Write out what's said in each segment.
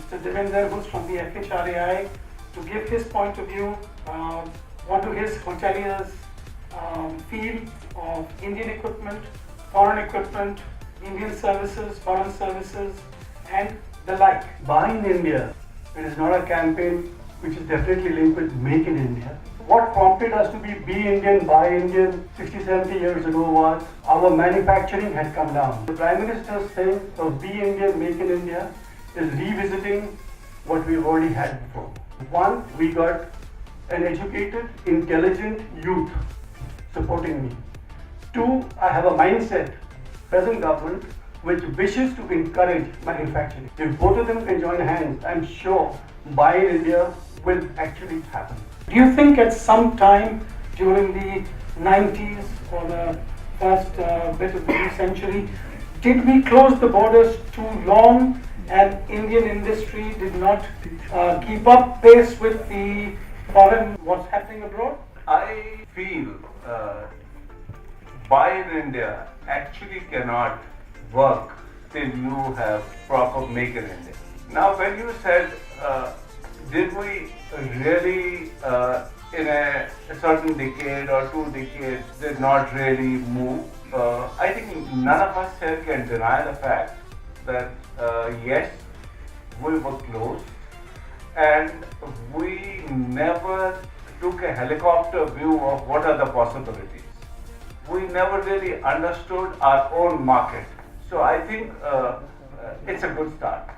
Mr. Devinder, who's from the FHRAI, to give his point of view onto his hoteliers' field of Indian equipment, foreign equipment, Indian services, foreign services, and the like. Buy in India, it is not a campaign which is definitely linked with Make in India. What prompted us to be Indian, buy Indian 60, 70 years ago was our manufacturing had come down. The Prime Minister's thing of Be Indian, Make in India is revisiting what we already had before. One, we got an educated, intelligent youth supporting me. Two, I have a mindset, present government, which wishes to encourage manufacturing. If both of them can join hands, I'm sure Buy in India will actually happen. Do you think at some time during the 90s or the first bit of the new century, did we close the borders too long and Indian industry did not keep up pace with the foreign, what's happening abroad? I feel Buy in India actually cannot work till you have proper Make in India. Now when you said, did we really in a certain decade or 2 decades did not really move? I think none of us here can deny the fact that yes, we were close and we never took a helicopter view of what are the possibilities. We never really understood our own market. So I think it's a good start.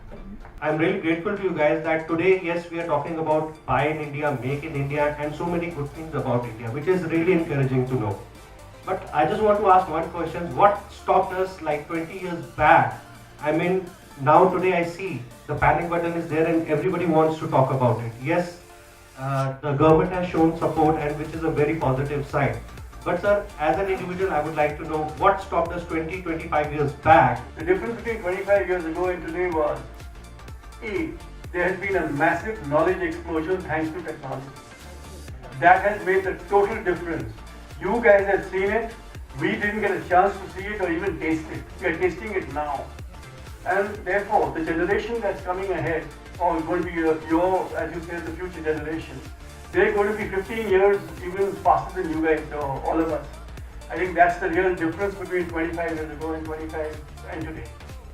I'm really grateful to you guys that today, yes, we are talking about Buy in India, Make in India, and so many good things about India, which is really encouraging to know. But I just want to ask one question. What stopped us like 20 years back? I mean, now today I see the panic button is there and everybody wants to talk about it. Yes, the government has shown support, and which is a very positive sign. But sir, as an individual, I would like to know what stopped us 20, 25 years back. The difference between 25 years ago and today was, there has been a massive knowledge explosion thanks to technology. That has made the total difference. You guys have seen it, we didn't get a chance to see it or even taste it. We are tasting it now. And therefore, the generation that's coming ahead, or going to be your, as you say, the future generation, they're going to be 15 years even faster than you guys, or all of us. I think that's the real difference between 25 years ago and 25 and today.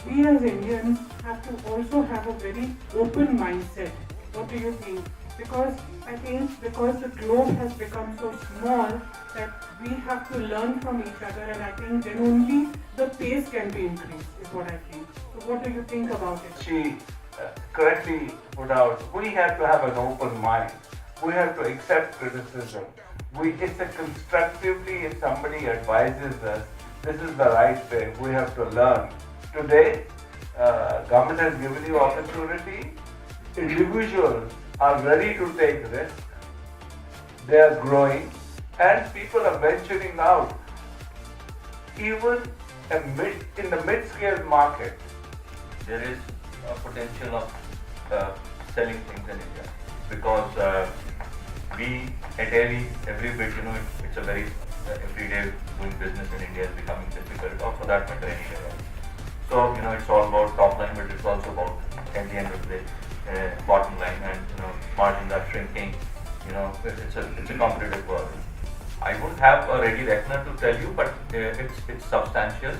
We as Indians have to also have a very open mindset. What do you think? Because I think because the globe has become so small that we have to learn from each other, and I think then only the pace can be increased is what I think. So what do you think about it? She correctly put out, we have to have an open mind. We have to accept criticism. It's a constructively, if somebody advises us, this is the right way, we have to learn. Today, government has given you opportunity. Individuals are ready to take risks. They are growing and people are venturing out. Even in the mid-scale market, there is a potential of selling things in India, because we at every bit, it's a very everyday doing business in India is becoming difficult, or for that matter anywhere else. So it's all about top line, but it's also about at the end of the day bottom line, and margins are shrinking. It's a competitive world. I wouldn't have a ready reckoner to tell you, but it's substantial,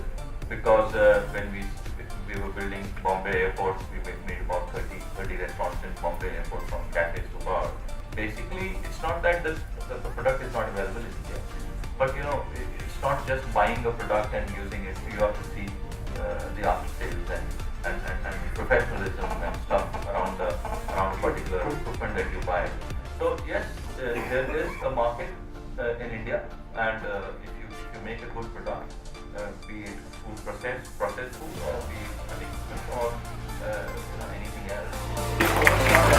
because when we were building Bombay Airport, we made about 30 restaurants in Bombay Airport, from cafes to bar. Basically, it's not that the product is not available in India, but it's not just buying a product and using it. You have to see the after sales and professionalism and stuff around a particular equipment that you buy. So yes, there is a market in India, and if you make a good product, be it food processed food, or be it equipment, or anything else.